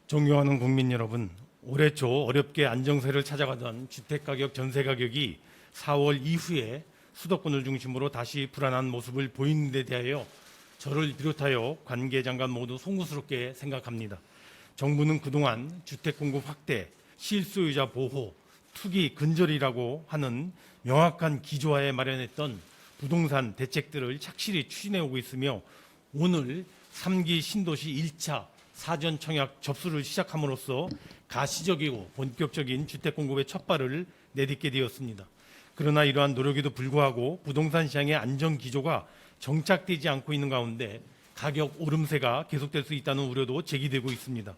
존경하는 국민 여러분, 올해 초 어렵게 안정세를 찾아가던 주택가격, 전세가격이 4월 이후에 수도권을 중심으로 다시 불안한 모습을 보이는 데 대하여 저를 비롯하여 관계장관 모두 송구스럽게 생각합니다. 정부는 그동안 주택공급 확대, 실소유자 보호, 투기 근절이라고 하는 명확한 기조하에 마련했던 부동산 대책들을 착실히 추진해오고 있으며 오늘 3기 신도시 1차 사전 청약 접수를 시작함으로써 가시적이고 본격적인 주택 공급의 첫발을 내딛게 되었습니다. 그러나 이러한 노력에도 불구하고 부동산 시장의 안정 기조가 정착되지 않고 있는 가운데 가격 오름세가 계속될 수 있다는 우려도 제기되고 있습니다.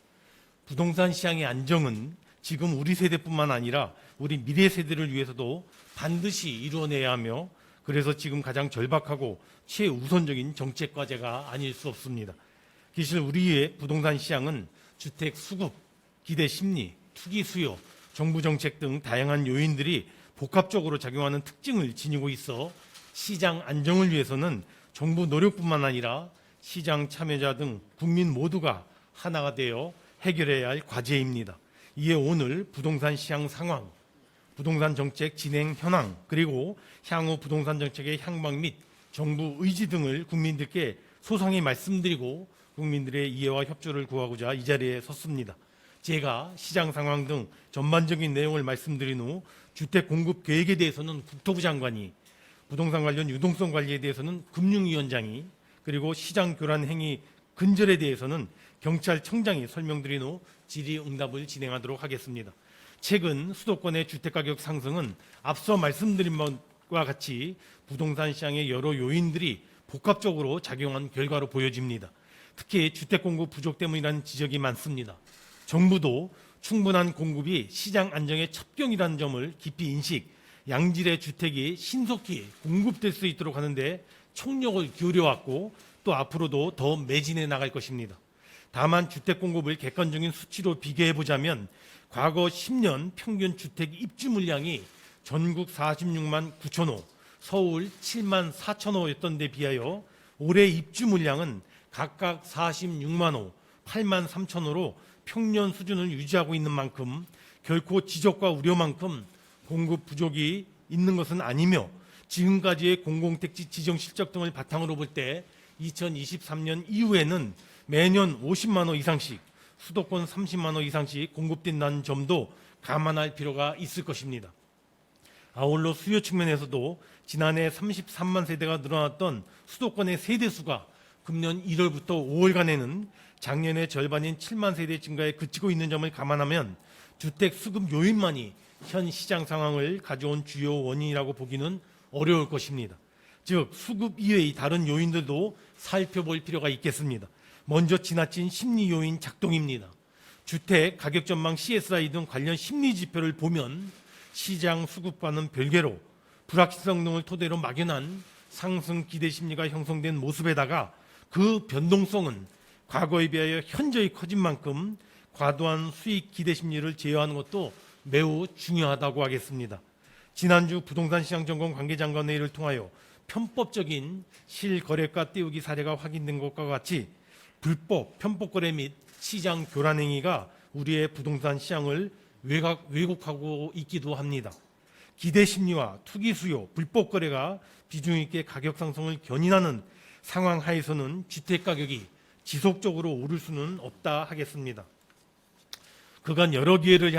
부동산 시장의 안정은 지금 우리 세대뿐만 아니라 우리 미래 세대를 위해서도 반드시 이루어내야 하며 그래서 지금 가장 절박하고 최우선적인 정책 과제가 아닐 수 없습니다. 사실 우리의 부동산 시장은 주택 수급, 기대 심리, 투기 수요, 정부 정책 등 다양한 요인들이 복합적으로 작용하는 특징을 지니고 있어 시장 안정을 위해서는 정부 노력뿐만 아니라 시장 참여자 등 국민 모두가 하나가 되어 해결해야 할 과제입니다. 이에 오늘 부동산 시장 상황, 부동산 정책 진행 현황, 그리고 향후 부동산 정책의 향방 및 정부 의지 등을 국민들께 소상히 말씀드리고 국민들의 이해와 협조를 구하고자 이 자리에 섰습니다. 제가 시장 상황 등 전반적인 내용을 말씀드린 후 주택 공급 계획에 대해서는 국토부 장관이, 부동산 관련 유동성 관리에 대해서는 금융위원장이, 그리고 시장 교란 행위 근절에 대해서는 경찰청장이 설명드린 후 질의응답을 진행하도록 하겠습니다. 최근 수도권의 주택가격 상승은 앞서 말씀드린 것과 같이 부동산 시장의 여러 요인들이 복합적으로 작용한 결과로 보여집니다. 특히 주택 공급 부족 때문이라는 지적이 많습니다. 정부도 충분한 공급이 시장 안정의 첩경이라는 점을 깊이 인식, 양질의 주택이 신속히 공급될 수 있도록 하는데 총력을 기울여왔고 또 앞으로도 더 매진해 나갈 것입니다. 다만 주택 공급을 객관적인 수치로 비교해보자면 과거 10년 평균 주택 입주 물량이 전국 46만 9천 호, 서울 7만 4천 호였던 데 비하여 올해 입주 물량은 각각 46만 호, 8만 3천 호로 평년 수준을 유지하고 있는 만큼 결코 지적과 우려만큼 공급 부족이 있는 것은 아니며 지금까지의 공공택지 지정 실적 등을 바탕으로 볼 때 2023년 이후에는 매년 50만 호 이상씩, 수도권 30만 호 이상씩 공급된다는 점도 감안할 필요가 있을 것입니다. 아울러 수요 측면에서도 지난해 33만 세대가 늘어났던 수도권의 세대수가 금년 1월부터 5월간에는 작년의 절반인 7만 세대 증가에 그치고 있는 점을 감안하면 주택 수급 요인만이 현 시장 상황을 가져온 주요 원인이라고 보기는 어려울 것입니다. 즉 수급 이외의 다른 요인들도 살펴볼 필요가 있겠습니다. 먼저 지나친 심리 요인 작동입니다. 주택 가격 전망 CSI 등 관련 심리 지표를 보면 시장 수급과는 별개로 불확실성 등을 토대로 막연한 상승 기대 심리가 형성된 모습에다가 그 변동성은 과거에 비하여 현저히 커진 만큼 과도한 수익 기대 심리를 제어하는 것도 매우 중요하다고 하겠습니다. 지난주 부동산 시장 점검 관계장관 회의를 통하여 편법적인 실거래가 띄우기 사례가 확인된 것과 같이 불법, 편법 거래 및 시장 교란 행위가 우리의 부동산 시장을 왜곡하고 있기도 합니다. 기대 심리와 투기 수요, 불법 거래가 비중 있게 가격 상승을 견인하는 상황 하에서는 주택 가격이 지속적으로 오를 수는 없다 하겠습니다. 그간 여러 기회를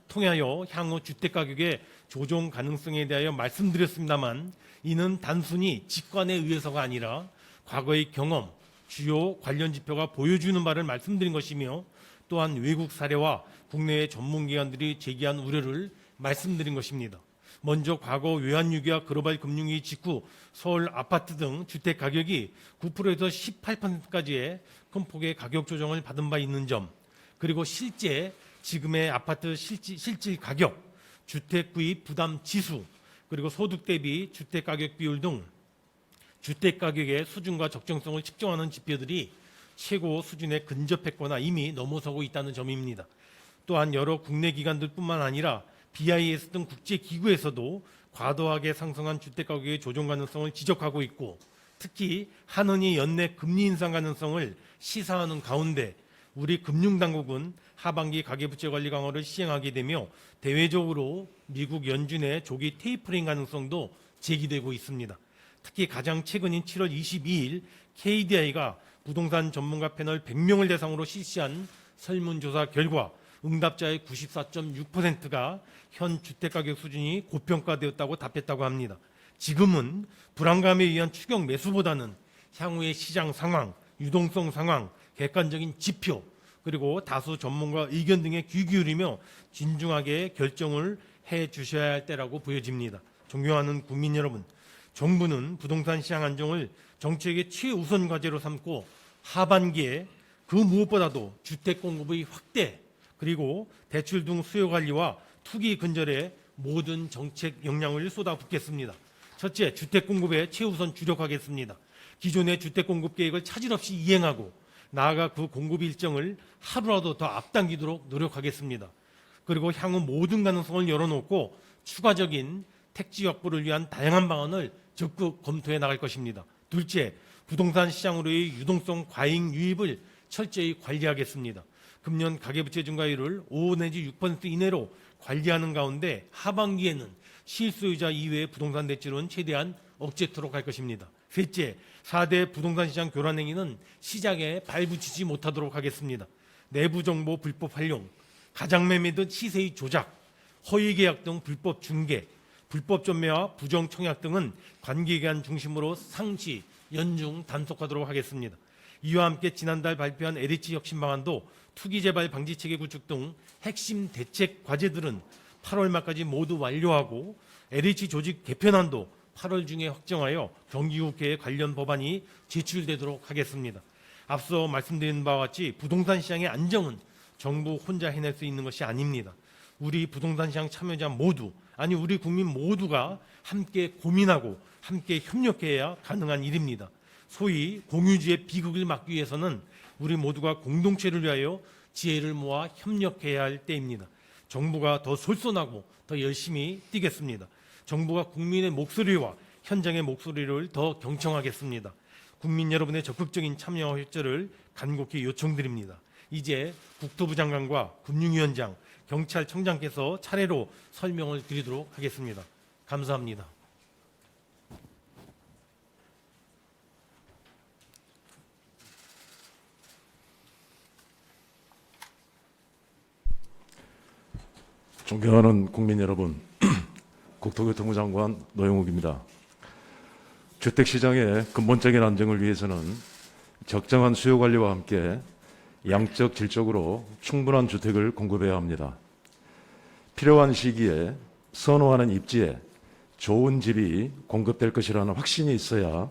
통하여 향후 주택 가격의 조정 가능성에 대하여 말씀드렸습니다만 이는 단순히 직관에 의해서가 아니라 과거의 경험, 주요 관련 지표가 보여주는 바를 말씀드린 것이며 또한 외국 사례와 국내의 전문기관들이 제기한 우려를 말씀드린 것입니다. 먼저 과거 외환위기와 글로벌 금융위기 직후 서울 아파트 등 주택 가격이 9%에서 18%까지의 큰 폭의 가격 조정을 받은 바 있는 점, 그리고 실제 지금의 아파트 실질 가격, 주택 구입 부담 지수, 그리고 소득 대비 주택 가격 비율 등 주택 가격의 수준과 적정성을 측정하는 지표들이 최고 수준에 근접했거나 이미 넘어서고 있다는 점입니다. 또한 여러 국내 기관들뿐만 아니라 BIS 등 국제기구에서도 과도하게 상승한 주택가격의 조정 가능성을 지적하고 있고 특히 한은이 연내 금리 인상 가능성을 시사하는 가운데 우리 금융당국은 하반기 가계부채 관리 강화를 시행하게 되며 대외적으로 미국 연준의 조기 테이퍼링 가능성도 제기되고 있습니다. 특히 가장 최근인 7월 22일 KDI가 부동산 전문가 패널 100명을 대상으로 실시한 설문조사 결과 응답자의 94.6%가 현 주택가격 수준이 고평가되었다고 답했다고 합니다. 지금은 불안감에 의한 추격 매수보다는 향후의 시장 상황, 유동성 상황, 객관적인 지표, 그리고 다수 전문가 의견 등에 귀 기울이며 진중하게 결정을 해 주셔야 할 때라고 보여집니다. 존경하는 국민 여러분, 정부는 부동산 시장 안정을 정책의 최우선 과제로 삼고 하반기에 그 무엇보다도 주택 공급의 확대, 그리고 대출 등 수요 관리와 투기 근절에 모든 정책 역량을 쏟아붓겠습니다. 첫째, 주택 공급에 최우선 주력하겠습니다. 기존의 주택 공급 계획을 차질 없이 이행하고 나아가 그 공급 일정을 하루라도 더 앞당기도록 노력하겠습니다. 그리고 향후 모든 가능성을 열어놓고 추가적인 택지 확보를 위한 다양한 방안을 적극 검토해 나갈 것입니다. 둘째, 부동산 시장으로의 유동성 과잉 유입을 철저히 관리하겠습니다. 금년 가계부채 증가율을 5 내지 6% 이내로 관리하는 가운데 하반기에는 실소유자 이외의 부동산 대출은 최대한 억제토록 할 것입니다. 셋째, 4대 부동산 시장 교란 행위는 시장에 발붙이지 못하도록 하겠습니다. 내부 정보 불법 활용, 가장매매 등 시세의 조작, 허위 계약 등 불법 중개, 불법 전매와 부정 청약 등은 관계기관 중심으로 상시, 연중 단속하도록 하겠습니다. 이와 함께 지난달 발표한 LH 혁신 방안도 투기 재발 방지 체계 구축 등 핵심 대책 과제들은 8월 말까지 모두 완료하고 LH 조직 개편안도 8월 중에 확정하여 정기국회에 관련 법안이 제출되도록 하겠습니다. 앞서 말씀드린 바와 같이 부동산 시장의 안정은 정부 혼자 해낼 수 있는 것이 아닙니다. 우리 부동산 시장 참여자 모두, 아니 우리 국민 모두가 함께 고민하고 함께 협력해야 가능한 일입니다. 소위 공유주의 비극을 막기 위해서는 우리 모두가 공동체를 위하여 지혜를 모아 협력해야 할 때입니다. 정부가 더 솔선하고 더 열심히 뛰겠습니다. 정부가 국민의 목소리와 현장의 목소리를 더 경청하겠습니다. 국민 여러분의 적극적인 참여와 협조를 간곡히 요청드립니다. 이제 국토부 장관과 금융위원장, 경찰청장께서 차례로 설명을 드리도록 하겠습니다. 감사합니다. 존경하는 국민 여러분, 국토교통부 장관 노영욱입니다. 주택시장의 근본적인 안정을 위해서는 적정한 수요 관리와 함께 양적, 질적으로 충분한 주택을 공급해야 합니다. 필요한 시기에 선호하는 입지에 좋은 집이 공급될 것이라는 확신이 있어야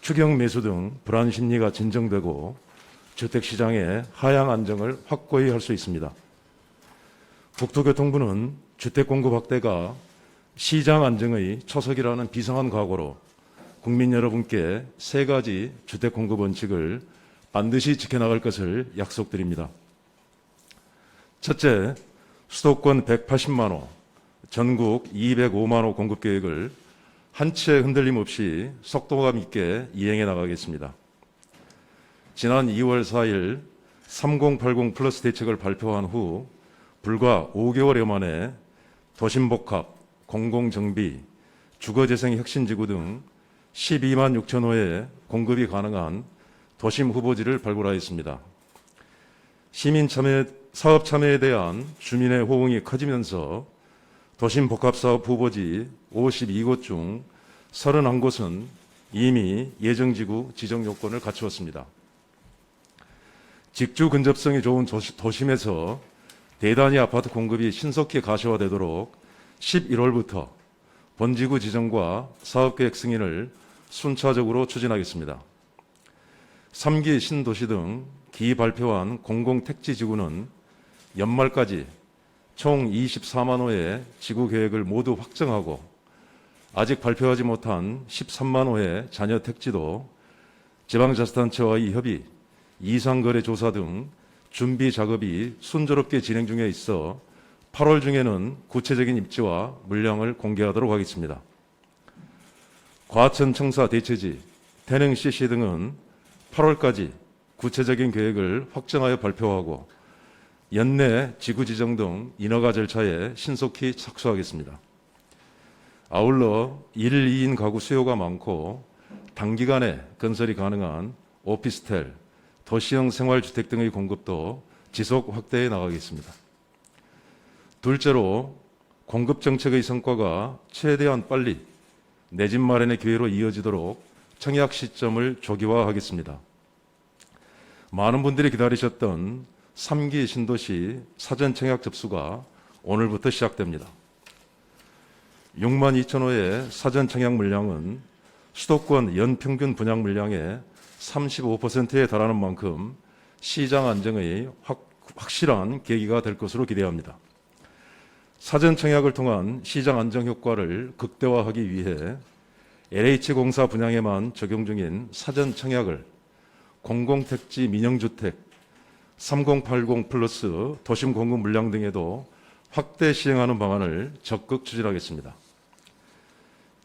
추격 매수 등 불안 심리가 진정되고 주택시장의 하향 안정을 확고히 할 수 있습니다. 국토교통부는 주택 공급 확대가 시장 안정의 초석이라는 비상한 각오로 국민 여러분께 3가지 주택 공급 원칙을 반드시 지켜나갈 것을 약속드립니다. 첫째, 수도권 180만 호, 전국 205만 호 공급 계획을 한 채 흔들림 없이 속도감 있게 이행해 나가겠습니다. 지난 2월 4일 3080 플러스 대책을 발표한 후 불과 5개월여 만에 도심복합, 공공정비, 주거재생 혁신지구 등 12만 6천 호의 공급이 가능한 도심 후보지를 발굴하였습니다. 시민 참여, 사업 참여에 대한 주민의 호응이 커지면서 도심 복합사업 후보지 52곳 중 31곳은 이미 예정지구 지정 요건을 갖추었습니다. 직주 근접성이 좋은 도심에서 대단위 아파트 공급이 신속히 가시화되도록 11월부터 본지구 지정과 사업계획 승인을 순차적으로 추진하겠습니다. 3기 신도시 등 기 발표한 공공택지지구는 연말까지 총 24만 호의 지구 계획을 모두 확정하고 아직 발표하지 못한 13만 호의 잔여 택지도 지방자치단체와의 협의, 이상거래 조사 등 준비 작업이 순조롭게 진행 중에 있어 8월 중에는 구체적인 입지와 물량을 공개하도록 하겠습니다. 과천 청사 대체지, 태릉 CC 등은 8월까지 구체적인 계획을 확정하여 발표하고 연내 지구 지정 등 인허가 절차에 신속히 착수하겠습니다. 아울러 1, 2인 가구 수요가 많고 단기간에 건설이 가능한 오피스텔, 도시형 생활주택 등의 공급도 지속 확대해 나가겠습니다. 둘째로 공급 정책의 성과가 최대한 빨리 내 집 마련의 기회로 이어지도록 청약 시점을 조기화하겠습니다. 많은 분들이 기다리셨던 3기 신도시 사전 청약 접수가 오늘부터 시작됩니다. 6만 2천 호의 사전 청약 물량은 수도권 연평균 분양 물량의 35%에 달하는 만큼 시장 안정의 확실한 계기가 될 것으로 기대합니다. 사전 청약을 통한 시장 안정 효과를 극대화하기 위해 LH공사 분양에만 적용 중인 사전 청약을 공공택지 민영주택 3080 플러스 도심 공급 물량 등에도 확대 시행하는 방안을 적극 추진하겠습니다.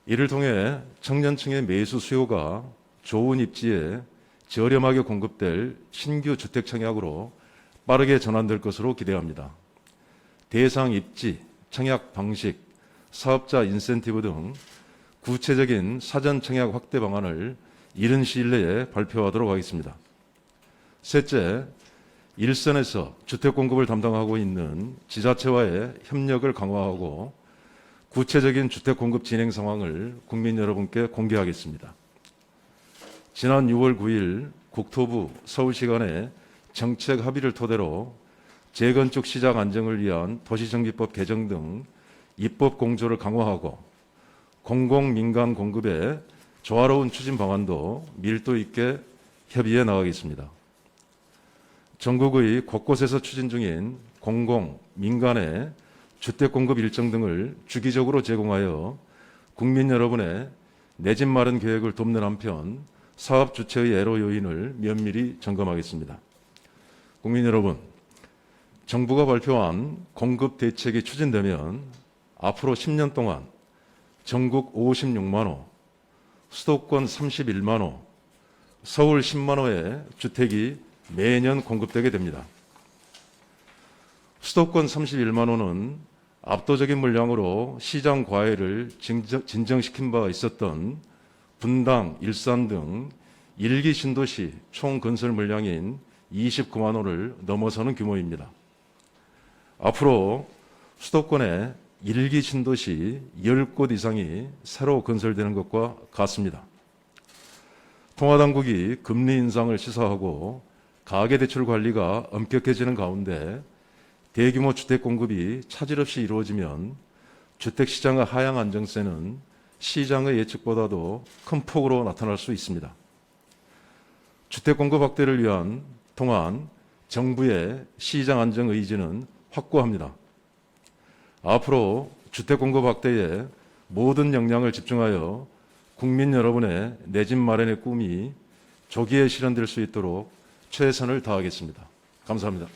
이를 통해 청년층의 매수 수요가 좋은 입지에 저렴하게 공급될 신규 주택 청약으로 빠르게 전환될 것으로 기대합니다. 대상 입지, 청약 방식, 사업자 인센티브 등 구체적인 사전 청약 확대 방안을 이른 시일 내에 발표하도록 하겠습니다. 셋째, 일선에서 주택 공급을 담당하고 있는 지자체와의 협력을 강화하고 구체적인 주택 공급 진행 상황을 국민 여러분께 공개하겠습니다. 지난 6월 9일 국토부 서울시 간의 정책 합의를 토대로 재건축 시장 안정을 위한 도시정비법 개정 등 입법 공조를 강화하고 공공민간 공급의 조화로운 추진 방안도 밀도 있게 협의해 나가겠습니다. 전국의 곳곳에서 추진 중인 공공, 민간의 주택 공급 일정 등을 주기적으로 제공하여 국민 여러분의 내 집 마련 계획을 돕는 한편 사업 주체의 애로 요인을 면밀히 점검하겠습니다. 국민 여러분, 정부가 발표한 공급 대책이 추진되면 앞으로 10년 동안 전국 56만 호, 수도권 31만 호, 서울 10만 호의 주택이 매년 공급되게 됩니다. 수도권 31만 호는 압도적인 물량으로 시장 과열을 진정시킨 바 있었던 분당, 일산 등 1기 신도시 총 건설 물량인 29만 호를 넘어서는 규모입니다. 앞으로 수도권에 1기 신도시 10곳 이상이 새로 건설되는 것과 같습니다. 통화당국이 금리 인상을 시사하고 가계대출 관리가 엄격해지는 가운데 대규모 주택 공급이 차질 없이 이루어지면 주택시장의 하향 안정세는 시장의 예측보다도 큰 폭으로 나타날 수 있습니다. 주택 공급 확대를 위한 동안 정부의 시장 안정 의지는 확고합니다. 앞으로 주택 공급 확대에 모든 역량을 집중하여 국민 여러분의 내 집 마련의 꿈이 조기에 실현될 수 있도록 최선을 다하겠습니다. 감사합니다.